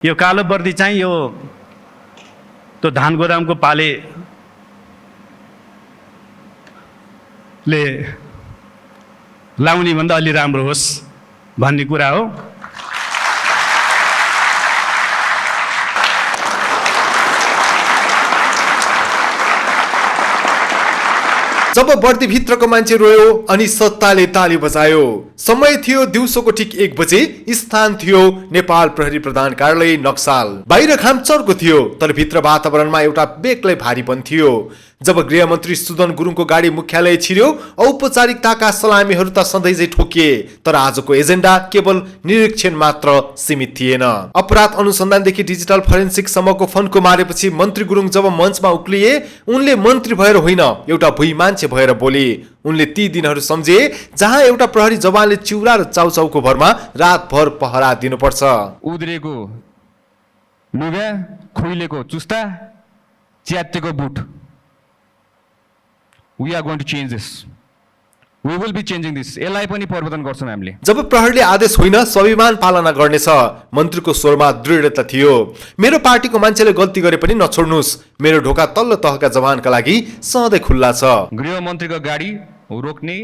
यो कालो वर्दी चाहिँ यो त्यो धान गोदामको पालेले लाउने भन्दा अलि राम्रो होस् भन्ने कुरा हो। जब वर्दीभित्रको मान्छे रोयो अनि सत्ताले ताली बजायो। समय थियो दिउँसोको ठिक 1 बजे। स्थान थियो नेपाल प्रहरी प्रधान कार्यालय नक्साल। बाहिर घाम चर्को थियो तर भित्र वातावरणमा एउटा बेग्लै भारीपन थियो। जब गृहमन्त्री सुदन गुरुङको गाडी मुख्यालय छिर्यो, औपचारिकताका सलामीहरू त सधैँझै ठोकिए, तर आजको एजेन्डा केवल निरीक्षण मात्र सीमित थिएन। अपराध अनुसन्धानदेखि डिजिटल फोरेन्सिक सम्मको फन्को मारेपछि मन्त्री गुरुङ जब मञ्चमा उक्लिए, उनले मन्त्री भएर होइन एउटा भुइँ मान्छे भएर बोले। उनले ती दिनहरू सम्झे जहाँ एउटा प्रहरी जवानले चिउरा र चाउचाउको भरमा रातभर पहरा दिनुपर्छ। उद्रेको लुगा, खुइलेको चुस्ता, च्यातेको boot. We are going to change this. We will be changing this. यसलाई पनि परिवर्तन गर्छौँ हामीले। जब प्रहरीले आदेश होइन स्वाभिमान पालना गर्नेछ, मन्त्रीको स्वरमा दृढता थियो। मेरो पार्टीको मान्छेले गल्ती गरे पनि नछोड्नुस्, मेरो ढोका तल्लो तहका जवानका लागि सधैँ खुल्ला छ। गृहमन्त्रीको गाडी रोक्ने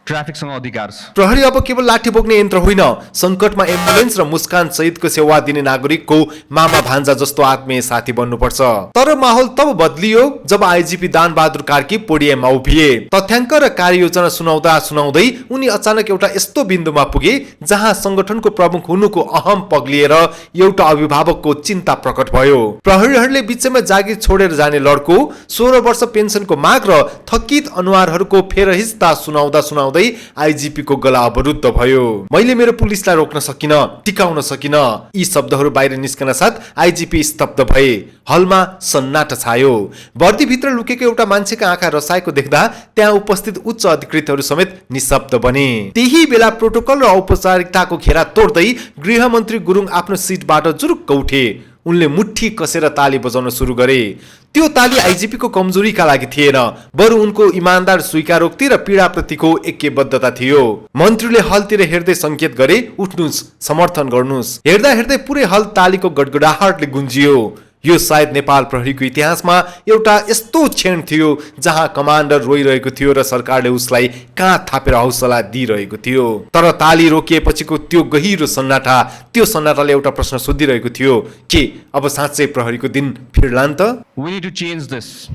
ट्राफिकसँग अधिकार छ। प्रहरी अब केवल लाठी बोक्ने यन्त्र होइन, सङ्कटमा एम्बुलेन्स र मुस्कान सहितको सेवा दिने नागरिकको मामा भान्जा जस्तो आत्मीय साथी बन्नुपर्छ। तर माहौल तब बदलियो जब आइजिपी दानबहादुर कार्की पोडियममा उभिए। तथ्याङ्क र कार्ययोजना सुनाउँदा सुनाउँदै उनी अचानक एउटा यस्तो बिन्दुमा पुगे जहाँ संगठनको प्रमुख हुनुको अहम पग्लिएर एउटा अभिभावकको चिन्ता प्रकट भयो। प्रहरीहरूले बिचमा जागिर छोडेर जाने लड्को, 16 वर्ष पेन्सनको माग र थकित अनुहारहरूको फेरहिस्ता सुनाउँदा सुनाउँदै आइजिपी को गला अवरुद्ध भयो। मैले मेरो पुलिसलाई रोक्न सकिन, टिकाउन सकिन। यी शब्दहरू बाहिर निस्कन साथ आइजिपी स्तब्ध भए। हलमा सन्नाटा छायो। वर्दीभित्र लुकेको एउटा मान्छेका आँखा रसाएको देख्दा त्यहाँ उपस्थित उच्च अधिकृतहरू समेत निशब्द बने। त्यही बेला प्रोटोकल र औपचारिकताको घेरा तोड्दै गृहमन्त्री गुरुङ आफ्नो सिटबाट जुरुक्क उठे। उनले मुट्ठी कसेर ताली बजाउन सुरु गरे। त्यो ताली आइजिपी को कमजोरीका लागि थिएन, बरु उनको इमानदार स्वीकारोक्ति र पीडाप्रतिको ऐक्यबद्धता थियो। मन्त्रीले हलतिर हेर्दै संकेत गरे, उठ्नुस्, समर्थन गर्नुस्। हेर्दा हेर्दै पुरै हल तालीको गडगडाहटले गुन्जियो। यो सायद नेपाल प्रहरीको इतिहासमा एउटा यस्तो क्षण थियो जहाँ कमान्डर रोइरहेको थियो र सरकारले उसलाई काँध थापेर हौसला दिइरहेको थियो। तर ताली रोकिएपछिको त्यो गहिरो सन्नाटा, त्यो सन्नाटाले एउटा प्रश्न सोधिरहेको थियो, के अब साँच्चै प्रहरीको दिन फिर्लान् त? We need to change this.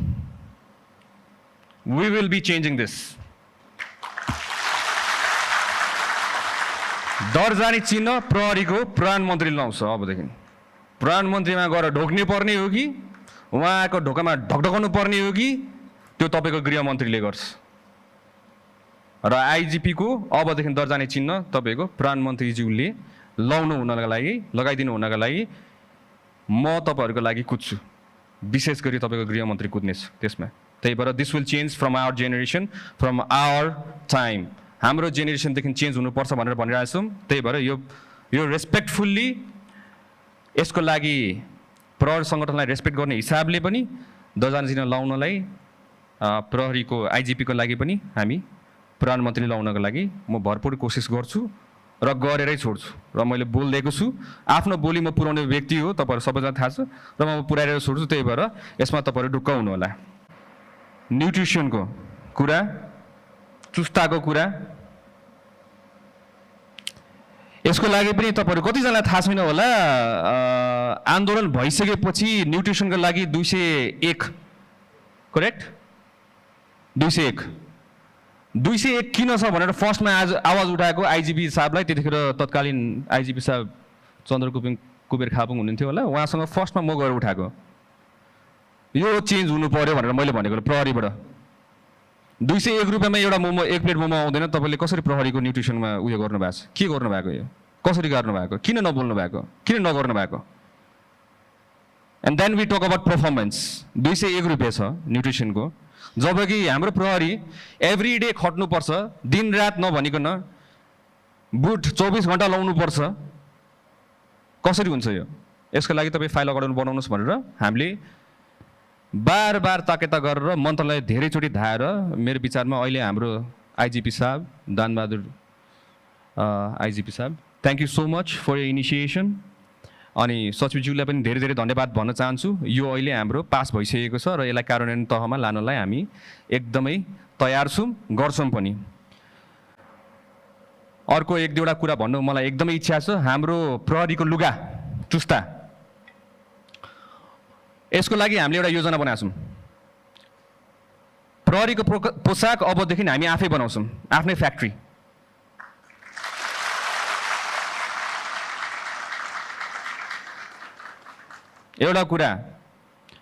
We will be changing this. डर जाने चिन्ह प्रहरीको प्रधानमन्त्रीले लाउँछ। अबदेखि प्रधानमन्त्रीमा गएर ढोक्ने पर्ने हो कि उहाँको ढोकामा ढकढकाउनु पर्ने हो कि त्यो तपाईँको गृहमन्त्रीले गर्छ। र आइजिपी को अबदेखि डर जाने चिन्ह तपाईँको प्रधानमन्त्रीज्यूले लगाइदिनु हुनका लागि म तपाईँहरूको लागि कुद्छु। विशेष गरी तपाईँको गृहमन्त्री कुद्नेछ त्यसमा। त्यही भएर this will change from our generation, from our time. हाम्रो जेनेरेसनदेखि चेन्ज हुनुपर्छ भनेर भनिरहेको छौँ। त्यही भएर यो रेस्पेक्टफुल्ली यसको लागि प्रहरी सङ्गठनलाई रेस्पेक्ट गर्ने हिसाबले पनि दर्जाना चिन्ह लाउनलाई प्रहरीको आइजिपीको लागि पनि हामी प्रधानमन्त्री लाउनको लागि म भरपूर कोसिस गर्छु र गरेरै छोड्छु। र मैले बोलिदिएको छु, आफ्नो बोली म पुर्याउने व्यक्ति हो, तपाईँहरू सबैजना थाहा छ, र म पुर्याएर छोड्छु। त्यही भएर यसमा तपाईँहरू ढुक्क हुनु होला। न्युट्रिसनको कुरा, चुस्ताको कुरा, यसको लागि पनि तपाईँहरू कतिजनालाई थाहा छैन होला, आन्दोलन भइसकेपछि न्युट्रिसनको लागि 201 करेक्ट 201 किन छ भनेर फर्स्टमा आज आवाज उठाएको आइजिपी साहबलाई, त्यतिखेर तत्कालीन आइजिपी साहब चन्द्र कुबेर खापुङ हुनुहुन्थ्यो होला, उहाँसँग फर्स्टमा म गएर उठाएको यो चेन्ज हुनु पर्यो भनेर मैले भनेको प्रहरीबाट। 201 रुपियाँमा एउटा मोमो, 1 प्लेट मोमो आउँदैन। तपाईँले कसरी प्रहरीको न्युट्रिसनमा उयो गर्नुभएको छ? के गर्नुभएको? यो कसरी गर्नुभएको? किन नबोल्नु भएको? किन नगर्नु भएको? And then we talk about performance. 201 रुपियाँ छ न्युट्रिसनको, जबकि हाम्रो प्रहरी एभ्री डे खट्नुपर्छ, दिन रात नभनिकन बुट 24 घन्टा लाउनुपर्छ। कसरी हुन्छ यो? यसको लागि तपाईँ फाइल अगाडि बनाउनुहोस् भनेर हामीले बार बार ताकेता गरेर मन्त्रालय धेरैचोटि धाएर, मेरो विचारमा अहिले हाम्रो आइजिपी साहब दानबहादुर आइजिपी साहब, thank you so much for your initiation. अनि सचिवज्यूलाई पनि धेरै धेरै धन्यवाद भन्न चाहन्छु। यो अहिले हाम्रो पास भइसकेको छ र यसलाई कार्यान्वयन तहमा लानलाई हामी एकदमै तयार छौँ, गर्छौँ पनि। अर्को एक दुईवटा कुरा भन्नु मलाई एकदमै इच्छा छ। हाम्रो प्रहरीको लुगा चुस्ता, यसको लागि हामीले एउटा योजना बनाएको छौँ। प्रहरीको पोसाक अबदेखि हामी आफै बनाउँछौँ, आफ्नै फ्याक्ट्री। एउटा कुरा,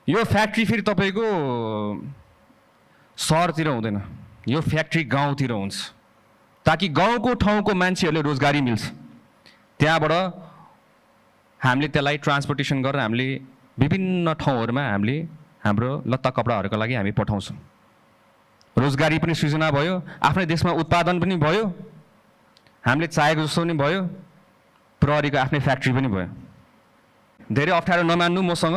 यो फ्याक्ट्री फेरि तपाईँको सहरतिर हुँदैन, यो फ्याक्ट्री गाउँतिर हुन्छ, ताकि गाउँको ठाउँको मान्छेहरूले रोजगारी मिल्छ। त्यहाँबाट हामीले त्यसलाई ट्रान्सपोर्टेसन गरेर हामीले विभिन्न ठाउँहरूमा हामीले हाम्रो लत्ता कपडाहरूको लागि हामी पठाउँछौँ। रोजगारी पनि सृजना भयो, आफ्नै देशमा उत्पादन पनि भयो, हामीले चाहेको जस्तो पनि भयो, प्रहरीको आफ्नै फ्याक्ट्री पनि भयो। धेरै अप्ठ्यारो नमान्नु, मसँग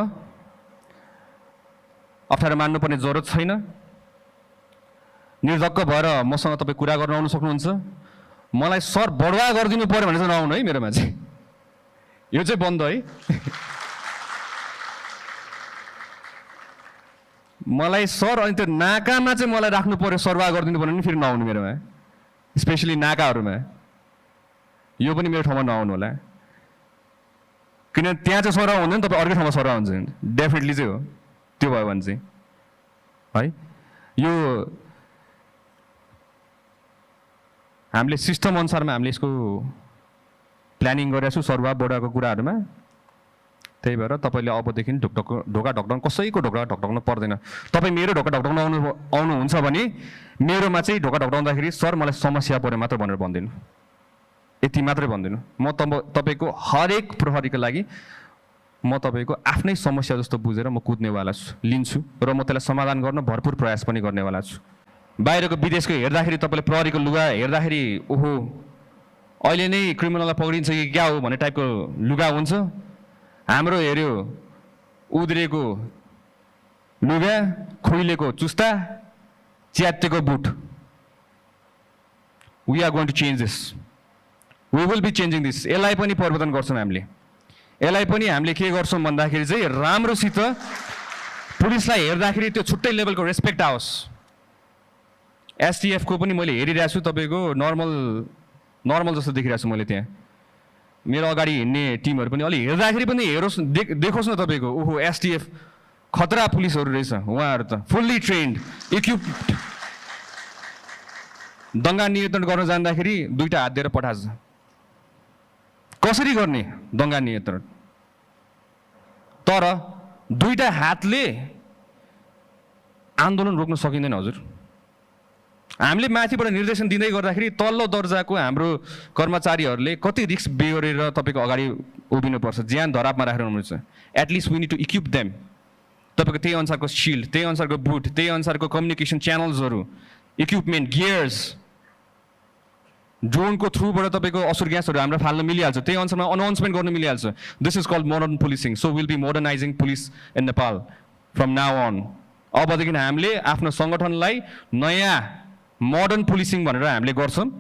अप्ठ्यारो मान्नुपर्ने जरुरत छैन। निर्धक्क भएर मसँग तपाईँ कुरा गर्न आउनु सक्नुहुन्छ। मलाई सर बढुवा गरिदिनु पऱ्यो भने चाहिँ नआउनु है मेरोमा चाहिँ, यो चाहिँ बन्द है। मलाई सर अनि त्यो नाकामा चाहिँ मलाई राख्नु पऱ्यो, सरवाह गरिदिनु पऱ्यो भने फेरि नआउनु मेरोमा, स्पेसली नाकाहरूमा। यो पनि मेरो ठाउँमा नआउनु होला, किनभने त्यहाँ चाहिँ सरवाह हुँदैन, तपाईँ अर्कै ठाउँमा सरवाह हुन्छ, डेफिनेटली चाहिँ हो। त्यो भयो भने चाहिँ है यो हामीले सिस्टम अनुसारमा हामीले यसको प्लानिङ गरेका छौँ सरवाह बढाएको कुराहरूमा। त्यही भएर तपाईँले अबदेखि ढोका ढकढक्न कसैको ढोका ढकढक्नु पर्दैन। तपाईँ मेरो ढोका ढकढक्न आउनुहुन्छ भने मेरोमा चाहिँ ढोका ढकढक्दाखेरि सर मलाई समस्या पऱ्यो मात्र भनेर भन्दिनु, यति मात्रै भन्दिनु। म तपाईँको हरेक प्रहरीको लागि म तपाईँको आफ्नै समस्या जस्तो बुझेर म कुद्नेवाला छु, लिन्छु र म त्यसलाई समाधान गर्न भरपुर प्रयास पनि गर्नेवाला छु। बाहिरको विदेशको हेर्दाखेरि तपाईँले प्रहरीको लुगा हेर्दाखेरि ओहो अहिले नै क्रिमिनललाई पक्रिन्छ कि क्या हो भन्ने टाइपको लुगा हुन्छ। हाम्रो हेऱ्यो उद्रेको लुगा, खुइलेको चुस्ता, च्यातेको boot. We are going to change this, we will be changing this. यसलाई पनि परिवर्तन गर्छौँ हामीले। यसलाई पनि हामीले के गर्छौँ भन्दाखेरि चाहिँ राम्रोसित पुलिसलाई हेर्दाखेरि त्यो छुट्टै लेभलको रेस्पेक्ट आओस्। एसटिएफ को पनि मैले हेरिरहेको छु, तपाईँको नर्मल जस्तो देखिरहेको छु मैले। त्यहाँ मेरो अगाडि हिँड्ने टिमहरू पनि अलि हेर्दाखेरि पनि हेरोस्, देखोस् न तपाईँको, ओहो एसटिएफ खतरा पुलिसहरू रहेछ, उहाँहरू त फुल्ली ट्रेन्ड, इक्विप्ड। दङ्गा नियन्त्रण गर्न जाँदाखेरि दुईटा हात दिएर पठाएको छ। कसरी गर्ने दङ्गा नियन्त्रण? तर दुईटा हातले आन्दोलन रोक्न सकिँदैन हजुर। हामीले माथिबाट निर्देशन दिँदै गर्दाखेरि तल्लो दर्जाको हाम्रो कर्मचारीहरूले कति रिस्क बेहोरेर तपाईँको अगाडि उभिनुपर्छ, ज्यान धरापमा राखेर हुनुहुन्छ। At least we need to equip them. तपाईँको त्यही अनुसारको सिल्ड, त्यही अनुसारको बुट, त्यही अनुसारको कम्युनिकेसन च्यानल्सहरू, इक्विपमेन्ट, गियर्स, ड्रोनको थ्रुबाट तपाईँको असुर ग्यासहरू हाम्रो फाल्न मिलिहाल्छ, त्यही अनुसारमा अनाउन्समेन्ट गर्न मिलिहाल्छ। This is called modern policing. So will be modernising police in Nepal from now on. अबदेखि हामीले आफ्नो सङ्गठनलाई नयाँ मोडर्न पुलिसिङ भनेर हामीले गर्छौँ।